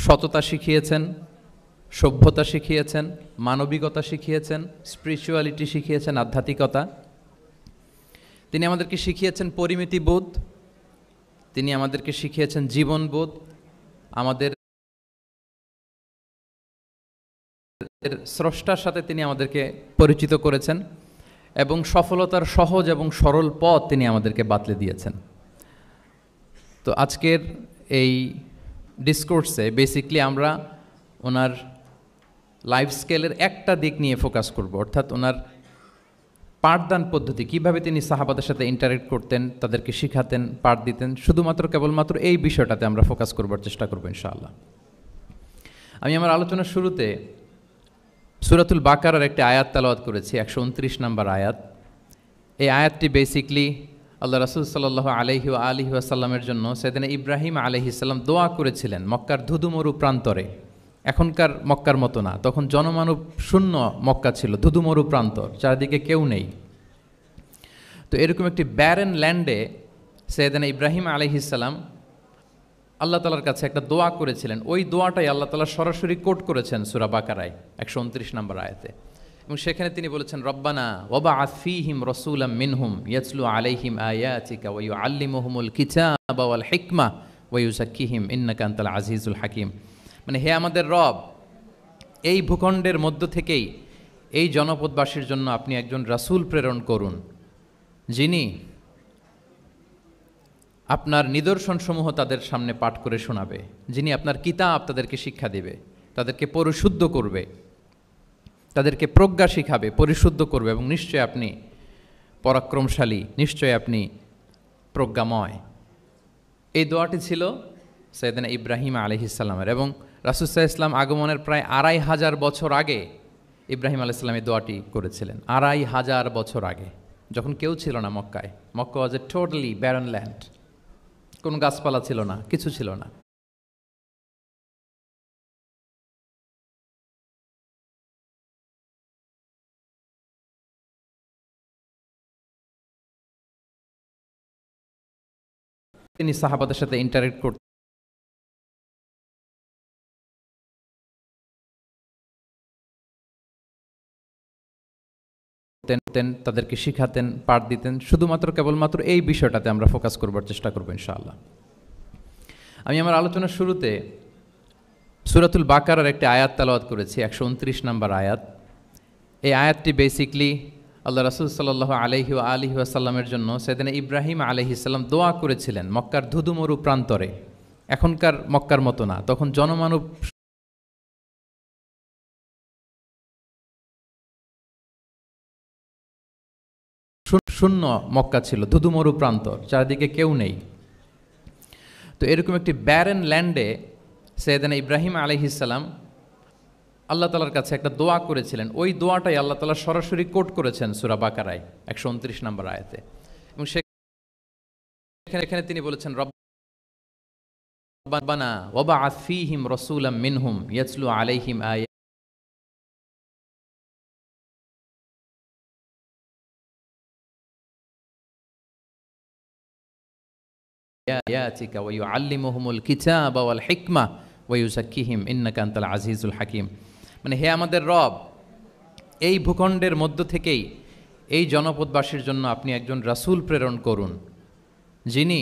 সততা শিখিয়েছেন, সভ্যতা শিখিয়েছেন, মানবিকতা শিখিয়েছেন, স্পিরিচুয়ালিটি শিখিয়েছেন, আধ্যাত্মিকতা। তিনি আমাদেরকে শিখিয়েছেন পরিমিতিবোধ, তিনি আমাদেরকে শিখিয়েছেন জীবনবোধ, আমাদের স্রষ্টার সাথে তিনি আমাদেরকে পরিচিত করেছেন এবং সফলতার সহজ এবং সরল পথ তিনি আমাদেরকে বাতলে দিয়েছেন। তো আজকের এই ডিসকোর্সে বেসিকলি আমরা ওনার লাইফ স্কেলের একটা দিক নিয়ে ফোকাস করব, অর্থাৎ ওনার পাঠদান পদ্ধতি, কিভাবে তিনি সাহাবাদের সাথে ইন্টারেক্ট করতেন, তাদেরকে শিখাতেন, পাঠ দিতেন, শুধুমাত্র কেবলমাত্র এই বিষয়টাতে আমরা ফোকাস করবার চেষ্টা করব ইনশাআল্লাহ। আমি আমার আলোচনার শুরুতে সূরাতুল বাকারার একটি আয়াত তেলাওয়াত করেছি, 129 নম্বর আয়াত। এই আয়াতটি বেসিকলি আল্লাহ রাসূল সাল্লাল্লাহু আলাইহি ওয়া আলিহি ওয়াসাল্লামের জন্য সাইয়েদনা ইব্রাহিম আলাইহিস সালাম দোয়া করেছিলেন মক্কার ধুধুমরু প্রান্তরে। এখনকার মক্কার মতো না, তখন জনমানব শূন্য মক্কা ছিল, ধুধুমরু প্রান্তর, চারিদিকে কেউ নেই। তো এরকম একটি ব্যারেন ল্যান্ডে সাইয়েদনা ইব্রাহিম আলাইহিস সালাম আল্লাহ তাআলার কাছে একটা দোয়া করেছিলেন। ওই দোয়াটাই আল্লাহ তাআলা সরাসরি কোট করেছেন সূরা বাকারায় 129 নম্বর আয়াতে, এবং সেখানে তিনি বলেছেন, রব্বানা ওয়াবআথ ফীহিম রাসূলাম মিনহুম ইয়াতলু আলাইহিম আয়াতিকা ওয়া ইউআল্লিমুহুমুল কিতাবা ওয়াল হিকমা ওয়া ইউযাক্কিহিম ইন্নাকা আনতাল আজিজুল হাকীম। মানে হে আমাদের রব, এই ভূখণ্ডের মধ্য থেকেই এই জনপদবাসীর জন্য আপনি একজন রাসূল প্রেরণ করুন, যিনি আপনার নিদর্শনসমূহ তাদের সামনে পাঠ করে শোনাবে, যিনি আপনার কিতাব তাদেরকে শিক্ষা দেবে, তাদেরকে পরিশুদ্ধ করবে, তাদেরকে প্রজ্ঞা শিখাবে, পরিশুদ্ধ করবে, এবং নিশ্চয় আপনি পরাক্রমশালী, নিশ্চয় আপনি প্রজ্ঞাময়। এই দোয়াটি ছিল সাইয়েদনা ইব্রাহিম আলাইহিস সালামের, এবং রাসূল সাল্লাল্লাহু আলাইহি ওয়াসাল্লাম আগমনের প্রায় 2500 বছর আগে ইব্রাহিম আলাইহিস সালাম এই দোয়াটি করেছিলেন। 2500 বছর আগে, যখন কেউ ছিল না মক্কায়। মক্কা ওয়াজ এ টোটালি ব্যারন ল্যান্ড, কোনো গাছপালা ছিল না, কিছু ছিল না। তিনি সাহাবাদের সাথে ইন্টারেক্ট করতেন, তাদেরকে শিখাতেন, পাঠ দিতেন, শুধুমাত্র কেবলমাত্র এই বিষয়টাতে আমরা ফোকাস করবার চেষ্টা করব ইনশাআল্লাহ। আমি আমার আলোচনার শুরুতে সূরাতুল বাকারার একটি আয়াত তেলাওয়াত করেছি, 129 নম্বর আয়াত। এই আয়াতটি বেসিকলি আল্লাহ রাসূল সাল্লাল্লাহু আলাইহি ওয়া আলিহি ওয়াসাল্লামের জন্য সাইয়েদনা ইব্রাহিম আলাইহিস সালাম দোয়া করেছিলেন মক্কার ধুধুমরু প্রান্তরে। এখনকার মক্কার মতো না, তখন জনমানব শূন্য মক্কা ছিল, ধুধুমরু প্রান্তর, চারিদিকে কেউ নেই। তো এরকম একটি ব্যারেন ল্যান্ডে সাইয়েদনা ইব্রাহিম আলাইহিস সালাম আল্লাহ তাআলার কাছে একটা দোয়া করেছিলেন। ওই দোয়াটাই আল্লাহ তাআলা সরাসরি কোট করেছেন সূরা বাকারায় 129 নম্বর আয়াতে, এবং সেখানে তিনি বলেছেন, রব্বানা ওয়াবআথ ফীহিম রাসূলাম মিনহুম ইয়াতলু আলাইহিম আয়াতিকা ওয়া ইউআল্লিমুহুমুল কিতাবা ওয়াল হিকমা ওয়া ইউযাক্কিহিম ইন্নাকা আনতাল আজিজুল হাকীম। মানে হে আমাদের রব, এই ভূখণ্ডের মধ্য থেকেই এই জনপদবাসীর জন্য আপনি একজন রাসূল প্রেরণ করুন, যিনি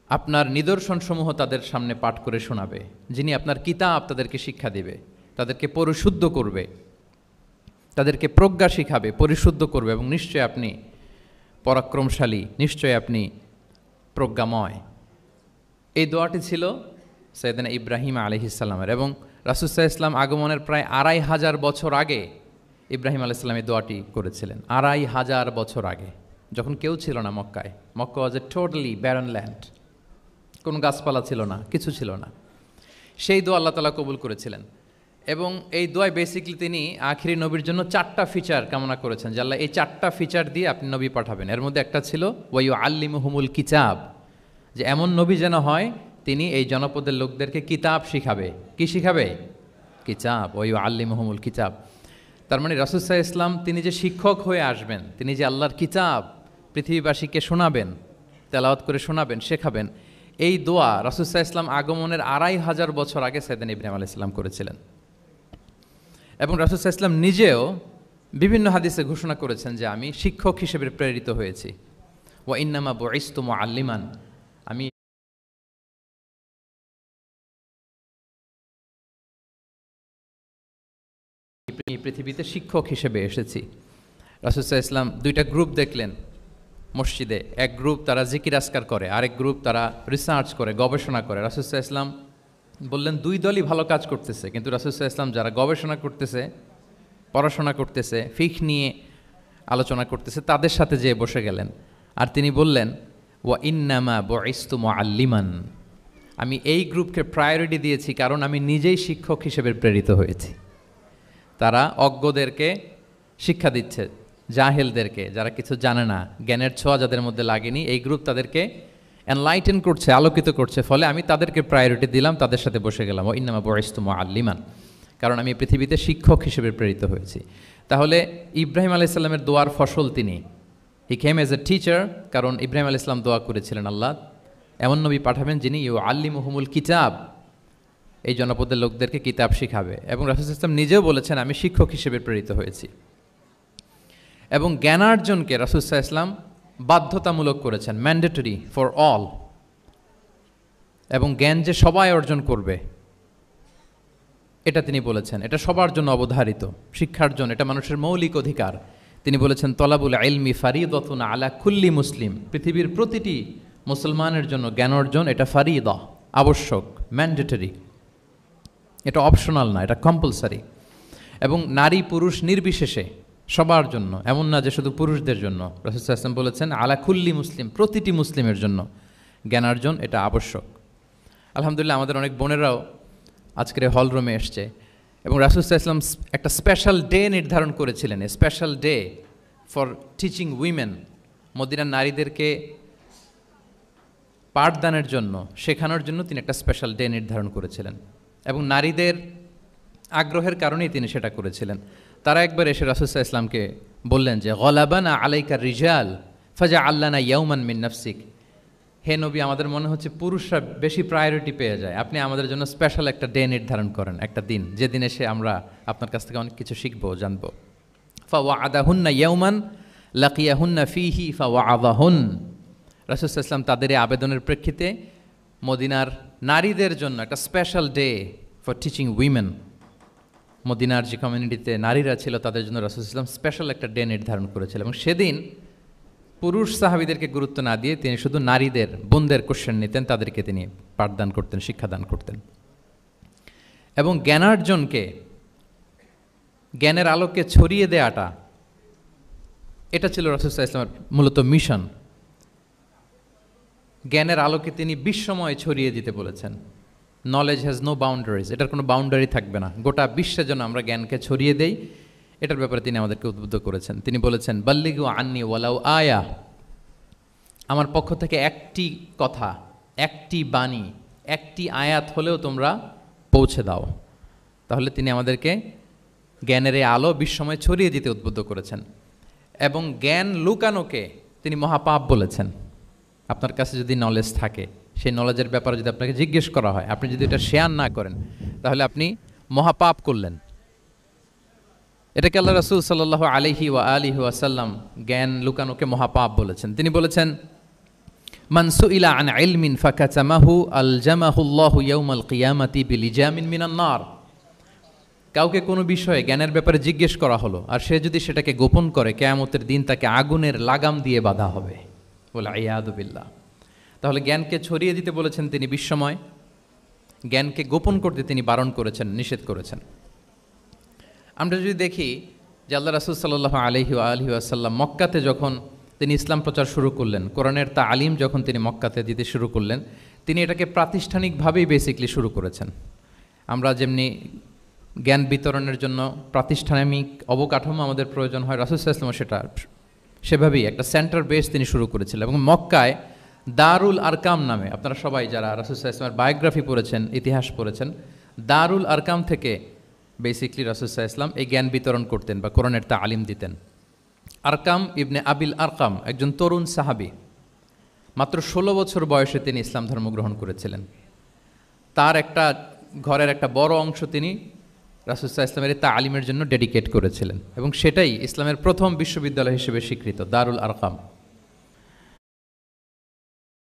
আপনার নিদর্শনসমূহ তাদের সামনে পাঠ করে শোনাবে, যিনি আপনার কিতাব তাদেরকে শিক্ষা দেবে, তাদেরকে পরিশুদ্ধ করবে, তাদেরকে প্রজ্ঞা শিখাবে, পরিশুদ্ধ করবে, এবং নিশ্চয় আপনি পরাক্রমশালী, নিশ্চয় আপনি প্রজ্ঞাময়। এই দোয়াটি ছিল সাইয়েদনা ইব্রাহিম আলাইহিস সালামের, এবং রাসূল সাল্লাল্লাহু আলাইহি ওয়াসাল্লাম আগমনের প্রায় 2500 বছর আগে ইব্রাহিম আলাইহিস সালাম এই দোয়াটি করেছিলেন। 2500 বছর আগে, যখন কেউ ছিল না মক্কায়। মক্কা ওয়াজ এ টোটালি ব্যারন ল্যান্ড, কোনো গাছপালা ছিল না, কিছু ছিল না। সেই দোয়া আল্লাহ তাআলা কবুল করেছিলেন, এবং এই দোয়ায় বেসিকলি তিনি আখিরি নবীর জন্য 4টা ফিচার কামনা করেছেন, যে আল্লাহ এই 4টা ফিচার দিয়ে আপনি নবী পাঠাবেন। এর মধ্যে একটা ছিল ওয়া ইউআল্লিমুহুমুল কিতাব, যে এমন নবী যেন হয় তিনি এই জনপদের লোকদেরকে কিতাব শিখাবে। কি শিখাবে? কিতাব। ওয়া ইউআল্লিমুহুমুল কিতাব, তার মানে রাসূল সাল্লাল্লাহু আলাইহি ওয়াসাল্লাম তিনি যে শিক্ষক হয়ে আসবেন, তিনি যে আল্লাহর কিতাব পৃথিবীবাসীকে শোনাবেন, তেলাওয়াত করে শোনাবেন, শেখাবেন, এই দোয়া রাসূল সাল্লাল্লাহু আলাইহি ওয়াসাল্লাম আগমনের 2500 বছর আগে সাইয়েদনা ইব্রাহিম আলাইহিস সালাম করেছিলেন। এবং রাসূল সাল্লাল্লাহু আলাইহি ওয়াসাল্লাম নিজেও বিভিন্ন হাদিসে ঘোষণা করেছেন যে আমি শিক্ষক হিসেবে প্রেরিত হয়েছি। ওয়া ইন্নামা বুইসতু মুআল্লিমান, আমি পৃথিবীতে শিক্ষক হিসেবে এসেছি। রাসূল সাল্লাল্লাহু আলাইহি ওয়াসাল্লাম দুইটা গ্রুপ দেখলেন মসজিদে, এক গ্রুপ তারা জিকির আজকার করে, আরেক গ্রুপ তারা রিসার্চ করে, গবেষণা করে। রাসূল সাল্লাল্লাহু আলাইহি ওয়াসাল্লাম বললেন দুই দলই ভালো কাজ করতেছে, কিন্তু রাসূল সাল্লাল্লাহু আলাইহি ওয়াসাল্লাম যারা গবেষণা করতেছে, পড়াশোনা করতেছে, ফিকহ নিয়ে আলোচনা করতেছে, তাদের সাথে যেয়ে বসে গেলেন। আর তিনি বললেন ওয়া ইন্নামা বুইসতু মুআল্লিমান, আমি এই গ্রুপকে প্রায়োরিটি দিয়েছি কারণ আমি নিজেই শিক্ষক হিসেবে প্রেরিত হয়েছি। তারা অজ্ঞদেরকে শিক্ষা দিচ্ছে, জাহেলদেরকে, যারা কিছু জানে না, জ্ঞানের ছোঁয়া যাদের মধ্যে লাগেনি, এই গ্রুপ তাদেরকে এনলাইটেন করছে, আলোকিত করছে, ফলে আমি তাদেরকে প্রায়োরিটি দিলাম, তাদের সাথে বসে গেলাম। ও ইন্নামা বুইসতু মুআল্লিমান, কারণ আমি পৃথিবীতে শিক্ষক হিসেবে প্রেরিত হয়েছি। তাহলে ইব্রাহিম আলাইহিস সালামের দোয়ার ফসল তিনি, হি কেম এজ এ টিচার, কারণ ইব্রাহিম আলাইহিস সালাম দোয়া করেছিলেন আল্লাহ এমন নবী পাঠাবেন যিনি ইউআল্লিমুহুমুল কিতাব, এই জনপদের লোকদেরকে কিতাব শিখাবে। এবং রাসূল সাল্লাল্লাহু আলাইহি ওয়াসাল্লাম নিজেও বলেছেন আমি শিক্ষক হিসেবে প্রেরিত হয়েছি। এবং জ্ঞানার্জনকে রাসূল সাল্লাল্লাহু আলাইহি ওয়াসাল্লাম বাধ্যতামূলক করেছেন, ম্যান্ডেটরি ফর অল। এবং জ্ঞান যে সবাই অর্জন করবে এটা তিনি বলেছেন, এটা সবার জন্য অবধারিত, শিক্ষার জন্য, এটা মানুষের মৌলিক অধিকার। তিনি বলেছেন তলাবুল ইলমি ফারিদাতুন আলা কুল্লি মুসলিম, পৃথিবীর প্রতিটি মুসলমানের জন্য জ্ঞান অর্জন এটা ফারিদা, আবশ্যক, ম্যান্ডেটরি, এটা অপশনাল না, এটা কম্পালসারি। এবং নারী পুরুষ নির্বিশেষে সবার জন্য, এমন না যে শুধু পুরুষদের জন্য। রাসূল সাল্লাল্লাহু আলাইহি ওয়াসাল্লাম বলেছেন আলা কুল্লি মুসলিম, প্রতিটি মুসলিমের জন্য জ্ঞানার্জন এটা আবশ্যক। আলহামদুলিল্লাহ আমাদের অনেক বোনেরাও আজকের হল রুমে এসছে, এবং রাসূল সাল্লাল্লাহু আলাইহি ওয়াসাল্লাম একটা স্পেশাল ডে নির্ধারণ করেছিলেন, a special day for teaching women, মদিনার নারীদেরকে পাঠদানের জন্য, শেখানোর জন্য তিনি একটা স্পেশাল ডে নির্ধারণ করেছিলেন। এবং নারীদের আগ্রহের কারণেই তিনি সেটা করেছিলেন। তারা একবার এসে রাসূল সাল্লাল্লাহু আলাইহি ওয়াসাল্লামকে বললেন যে গলাবানা আলাইকা রিজাল ফাজআল্লানা ইয়াওমান মিন নাফসিক, হে নবী আমাদের মনে হচ্ছে পুরুষরা বেশি প্রায়োরিটি পেয়ে যায়, আপনি আমাদের জন্য স্পেশাল একটা ডে নির্ধারণ করেন, একটা দিন, যেদিন এসে আমরা আপনার কাছ থেকে অনেক কিছু শিখবো, জানবো। ফাওয়াআদাহুন্না ইয়াওমান লাকিয়াহুন্না ফীহি ফাওয়াআদাহুন, রাসূল সাল্লাল্লাহু আলাইহি ওয়াসাল্লাম তাদের এই আবেদনের প্রেক্ষিতে মদিনার নারীদের জন্য একটা special day for teaching women, মদিনার যে কমিউনিটিতে নারীরা ছিল তাদের জন্য রাসূল সাল্লাল্লাহু আলাইহি ওয়াসাল্লাম স্পেশাল একটা ডে নির্ধারণ করেছিলেন। এবং সেদিন পুরুষ সাহাবীদেরকে গুরুত্ব না দিয়ে তিনি শুধু নারীদের, বোনদের কোশ্চেন নিতেন, তাদেরকে তিনি পাঠদান করতেন, শিক্ষাদান করতেন। এবং জ্ঞানার্জনকে, জ্ঞানের আলোকে ছড়িয়ে দেওয়াটা, এটা ছিল রাসূল সাল্লাল্লাহু আলাইহি ওয়াসাল্লামের মূলত মিশন। জ্ঞানের আলোকে তিনি বিশ্বময় ছড়িয়ে দিতে বলেছেন। নলেজ হ্যাজ নো বাউন্ডারিজ, এটার কোনো বাউন্ডারি থাকবে না, গোটা বিশ্বের জন্য আমরা জ্ঞানকে ছড়িয়ে দেই, এটার ব্যাপারে তিনি আমাদেরকে উদ্বুদ্ধ করেছেন। তিনি বলেছেন বাল্লিগু আন্নি ওয়ালাউ আয়া, আমার পক্ষ থেকে একটি কথা, একটি বাণী, একটি আয়াত হলেও তোমরা পৌঁছে দাও। তাহলে তিনি আমাদেরকে জ্ঞানের এই আলো বিশ্বময় ছড়িয়ে দিতে উদ্বুদ্ধ করেছেন। এবং জ্ঞান লুকানোকে তিনি মহাপাপ বলেছেন। আপনার কাছে যদি নলেজ থাকে, সেই নলেজের ব্যাপারে যদি আপনাকে জিজ্ঞেস করা হয়, আপনি যদি এটা শেয়ার না করেন, তাহলে আপনি মহাপাপ করলেন। এটাকে আল্লাহ রাসূল সাল্লাল্লাহু আলাইহি ওয়াসাল্লাম জ্ঞান লুকানোকে মহাপাপ বলেছেন। তিনি বলেছেন মান সুইলা আন ইলমিন ফাকাতামাহু আলজামাহুল্লাহু ইয়াউমাল কিয়ামাতি বিলিজামিন মিনান নার, কাউকে কোনো বিষয়ে জ্ঞানের ব্যাপারে জিজ্ঞেস করা হলো আর সে যদি সেটাকে গোপন করে, কিয়ামতের দিন তাকে আগুনের লাগাম দিয়ে বাঁধা হবে, বলে ইয়াদু বিল্লাহ। তাহলে জ্ঞানকে ছড়িয়ে দিতে বলেছেন তিনি বিশ্বময়, জ্ঞানকে গোপন করতে তিনি বারণ করেছেন, নিষেধ করেছেন। আমরা যদি দেখি যে আল্লাহ রাসূল সাল্লাল্লাহু আলাইহি ওয়াসাল্লাম মক্কাতে যখন তিনি ইসলাম প্রচার শুরু করলেন, কোরআনের তালিম যখন তিনি মক্কাতে দিতে শুরু করলেন, তিনি এটাকে প্রাতিষ্ঠানিকভাবেই বেসিকলি শুরু করেছেন। আমরা যেমনি জ্ঞান বিতরণের জন্য প্রাতিষ্ঠানিক অবকাঠামো আমাদের প্রয়োজন হয়, রাসূল সাল্লাল্লাহু আলাইহি ওয়াসাল্লাম সেটা সেভাবেই একটা সেন্টার বেস তিনি শুরু করেছিলেন। এবং মক্কায় দারুল আরকাম নামে, আপনারা সবাই যারা রাসূল সাল্লাল্লাহু আলাইহি ওয়াসাল্লামের বায়োগ্রাফি পড়েছেন, ইতিহাস পড়েছেন, দারুল আরকাম থেকে বেসিকলি রাসূল সাল্লাল্লাহু আলাইহি ওয়াসাল্লাম এই জ্ঞান বিতরণ করতেন বা কোরআনের তালিম দিতেন। আরকাম ইবনে আবিল আরকাম একজন তরুণ সাহাবী, মাত্র 16 বছর বয়সে তিনি ইসলাম ধর্ম গ্রহণ করেছিলেন। তার একটা ঘরের একটা বড় অংশ তিনি রাসূল সাল্লাল্লাহু আলাইহি ওয়াসাল্লামের তালিমের জন্য ডেডিকেট করেছিলেন এবং সেটাই ইসলামের প্রথম বিশ্ববিদ্যালয় হিসেবে স্বীকৃত দারুল আরকাম।